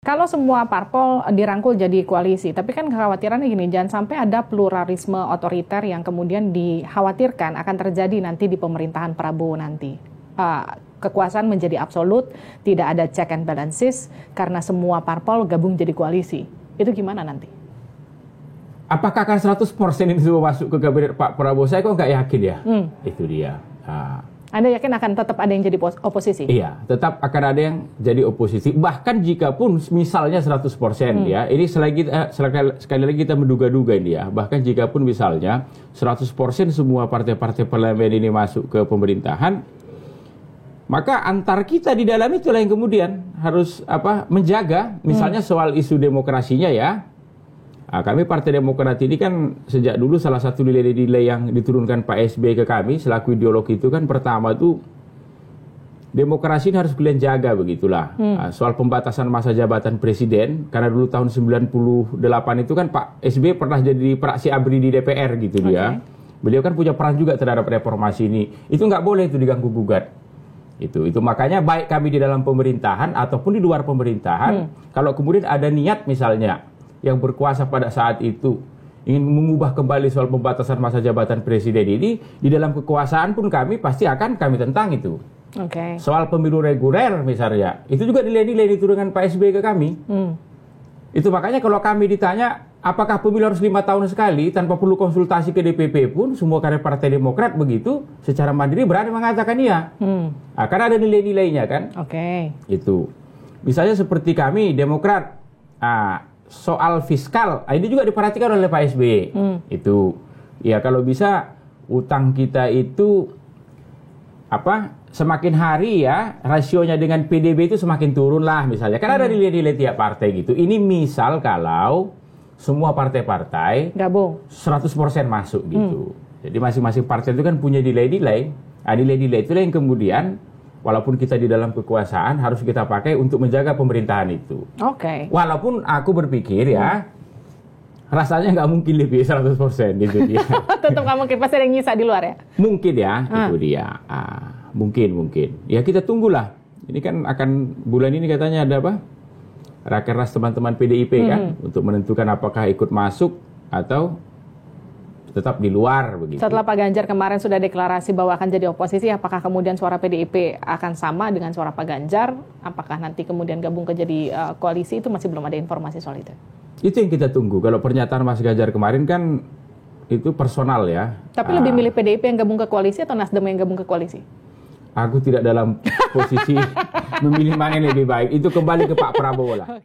Kalau semua parpol dirangkul jadi koalisi, tapi kan kekhawatirannya gini, jangan sampai ada pluralisme otoriter yang kemudian dikhawatirkan akan terjadi nanti di pemerintahan Prabowo nanti. Kekuasaan menjadi absolut, tidak ada check and balances karena semua parpol gabung jadi koalisi. Itu gimana nanti? Apakah akan 100% ini semua masuk ke kabinet Pak Prabowo? Saya kok nggak yakin ya. Itu dia. Anda yakin akan tetap ada yang jadi oposisi? Iya, tetap akan ada yang jadi oposisi. Bahkan jika pun misalnya 100% ya, ini sekali lagi kita menduga-duga ini ya. Bahkan jika pun misalnya 100% semua partai-partai parlemen ini masuk ke pemerintahan, maka antar kita di dalam itulah yang kemudian harus menjaga. Misalnya soal isu demokrasinya ya. Kami Partai Demokrat ini kan sejak dulu salah satu nilai-nilai yang diturunkan Pak SBY ke kami selaku ideolog itu kan pertama itu demokrasi ini harus kalian jaga begitulah. Soal pembatasan masa jabatan presiden, karena dulu tahun 98 itu kan Pak SBY pernah jadi praksi ABRI di DPR gitu dia. Beliau kan punya peran juga terhadap reformasi ini. Itu nggak boleh itu diganggu gugat. Itu makanya baik kami di dalam pemerintahan ataupun di luar pemerintahan, kalau kemudian ada niat misalnya yang berkuasa pada saat itu ingin mengubah kembali soal pembatasan masa jabatan presiden ini, di dalam kekuasaan pun kami pasti akan kami tentang itu. Soal pemilu reguler misalnya, itu juga nilai-nilai diturunkan Pak SBY ke kami. Itu makanya kalau kami ditanya apakah pemilu harus 5 tahun sekali tanpa perlu konsultasi ke DPP pun, semua kader Partai Demokrat begitu secara mandiri berani mengatakan iya. Karena ada nilai-nilainya kan. Itu misalnya seperti kami Demokrat, soal fiskal, ini juga diperhatikan oleh Pak SBY. Itu, ya kalau bisa utang kita itu semakin hari ya rasionya dengan PDB itu semakin turun lah misalnya. Karena ada nilai-nilai tiap partai gitu. Ini misal kalau semua partai-partai gabung 100% masuk gitu. Jadi masing-masing partai itu kan punya nilai-nilai. Nilai-nilai itulah yang kemudian walaupun kita di dalam kekuasaan harus kita pakai untuk menjaga pemerintahan itu. Walaupun aku berpikir ya, rasanya nggak mungkin lebih 100% itu dia. Tetap nggak mungkin, pasti ada yang nyisa di luar ya? Mungkin ya, itu dia. Mungkin. Ya kita tunggulah. Ini kan akan bulan ini katanya ada Rakernas teman-teman PDIP kan, untuk menentukan apakah ikut masuk atau tetap di luar begitu. Setelah Pak Ganjar kemarin sudah deklarasi bahwa akan jadi oposisi, apakah kemudian suara PDIP akan sama dengan suara Pak Ganjar? Apakah nanti kemudian gabung ke jadi koalisi? Itu masih belum ada informasi soal itu. Itu yang kita tunggu. Kalau pernyataan Mas Ganjar kemarin kan itu personal ya. Tapi lebih milih PDIP yang gabung ke koalisi atau Nasdem yang gabung ke koalisi? Aku tidak dalam posisi memilih mana yang lebih baik. Itu kembali ke Pak Prabowo lah.